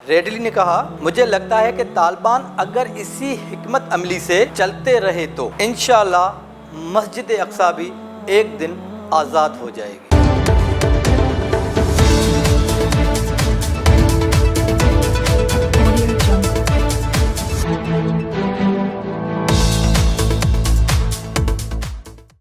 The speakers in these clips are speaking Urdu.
ریڈلی نے کہا مجھے لگتا ہے کہ طالبان اگر اسی حکمت عملی سے چلتے رہے تو انشاءاللہ مسجد اقصی بھی ایک دن آزاد ہو جائے گی۔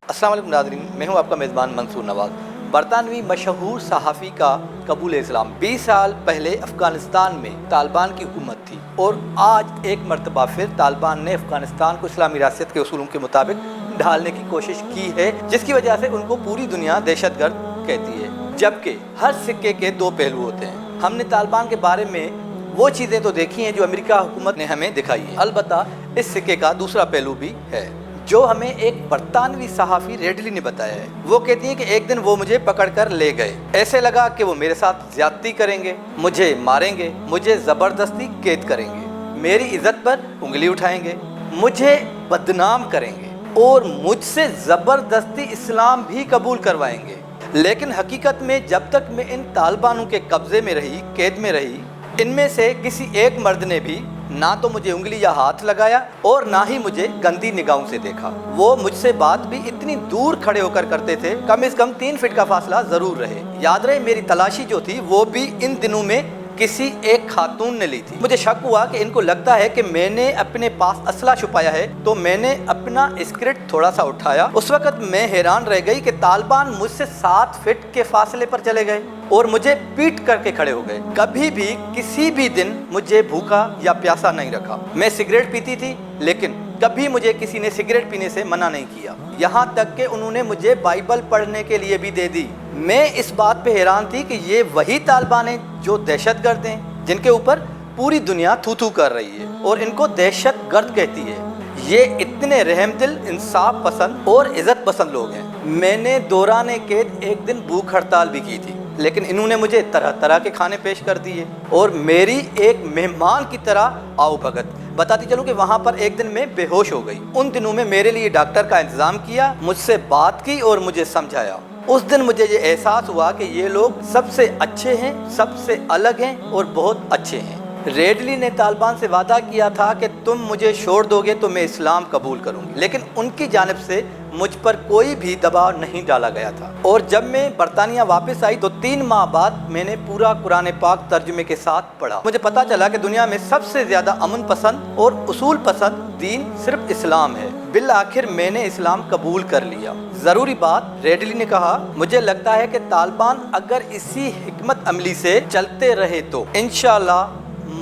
السلام علیکم ناظرین، میں ہوں آپ کا میزبان منصور نواز۔ برطانوی مشہور صحافی کا قبول اسلام 20 سال پہلے افغانستان میں طالبان کی حکومت تھی اور آج ایک مرتبہ پھر طالبان نے افغانستان کو اسلامی ریاست کے اصولوں کے مطابق ڈھالنے کی کوشش کی ہے، جس کی وجہ سے ان کو پوری دنیا دہشت گرد کہتی ہے، جبکہ ہر سکے کے دو پہلو ہوتے ہیں۔ ہم نے طالبان کے بارے میں وہ چیزیں تو دیکھی ہیں جو امریکہ حکومت نے ہمیں دکھائی ہیں، البتہ اس سکے کا دوسرا پہلو بھی ہے جو ہمیں ایک برطانوی صحافی ریڈلی نے بتایا ہے۔ وہ کہتی ہیں کہ ایک دن وہ مجھے پکڑ کر لے گئے، ایسے لگا کہ وہ میرے ساتھ زیادتی کریں گے، مجھے ماریں گے، مجھے زبردستی قید کریں گے، میری عزت پر انگلی اٹھائیں گے، مجھے بدنام کریں گے اور مجھ سے زبردستی اسلام بھی قبول کروائیں گے۔ لیکن حقیقت میں جب تک میں ان طالبانوں کے قبضے میں رہی، قید میں رہی، ان میں سے کسی ایک مرد نے بھی نہ تو مجھے انگلی یا ہاتھ لگایا اور نہ ہی مجھے گندی نگاہوں سے دیکھا۔ وہ مجھ سے بات بھی اتنی دور کھڑے ہو کر کرتے تھے، کم از کم 3 فٹ کا فاصلہ ضرور رہے۔ یاد رہے میری تلاشی جو تھی وہ بھی ان دنوں میں کسی ایک خاتون نے لی تھی۔ مجھے شک ہوا کہ ان کو لگتا ہے کہ میں نے اپنے پاس اسلحہ چھپایا ہے، تو میں نے اپنا اسکرٹ تھوڑا سا اٹھایا۔ اس وقت میں حیران رہ گئی کہ طالبان مجھ سے 7 فٹ کے فاصلے پر چلے گئے اور مجھے پیٹ کر کے کھڑے ہو گئے۔ کبھی بھی کسی بھی دن مجھے بھوکا یا پیاسا نہیں رکھا۔ میں سگریٹ پیتی تھی لیکن کبھی مجھے کسی نے سگریٹ پینے سے منع نہیں کیا، یہاں تک کہ انہوں نے مجھے بائبل پڑھنے کے لیے بھی دے دی۔ میں اس بات پہ حیران تھی کہ یہ وہی طالبان ہیں جو دہشت گرد ہیں، جن کے اوپر پوری دنیا تھو تھو کر رہی ہے اور ان کو دہشت گرد کہتی ہے۔ یہ اتنے رحم دل، انصاف پسند اور عزت پسند لوگ ہیں۔ میں نے دوران قید ایک دن بھوک ہڑتال بھی کی تھی، لیکن انہوں نے مجھے طرح طرح کے کھانے پیش کر دیے اور میری ایک مہمان کی طرح آؤ بھگت۔ بتاتی چلوں کہ وہاں پر ایک دن میں بے ہوش ہو گئی۔ ان دنوں میں میرے لیے ڈاکٹر کا انتظام کیا، مجھ سے بات کی اور مجھے سمجھایا۔ اس دن مجھے یہ احساس ہوا کہ یہ لوگ سب سے اچھے ہیں، سب سے الگ ہیں اور بہت اچھے ہیں۔ ریڈلی نے طالبان سے وعدہ کیا تھا کہ تم مجھے چھوڑ دو گے تو میں اسلام قبول کروں گی، لیکن ان کی جانب سے مجھ پر کوئی بھی دباؤ نہیں ڈالا گیا تھا۔ اور جب میں برطانیہ واپس آئی تو 3 ماہ بعد میں نے پورا قرآن پاک ترجمے کے ساتھ پڑھا۔ مجھے پتا چلا کہ دنیا میں سب سے زیادہ امن پسند اور اصول پسند دین صرف اسلام ہے۔ بالآخر میں نے اسلام قبول کر لیا۔ ضروری بات، ریڈلی نے کہا مجھے لگتا ہے کہ طالبان اگر اسی حکمت عملی سے چلتے رہے تو انشاءاللہ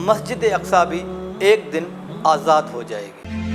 مسجد اقصی بھی ایک دن آزاد ہو جائے گی۔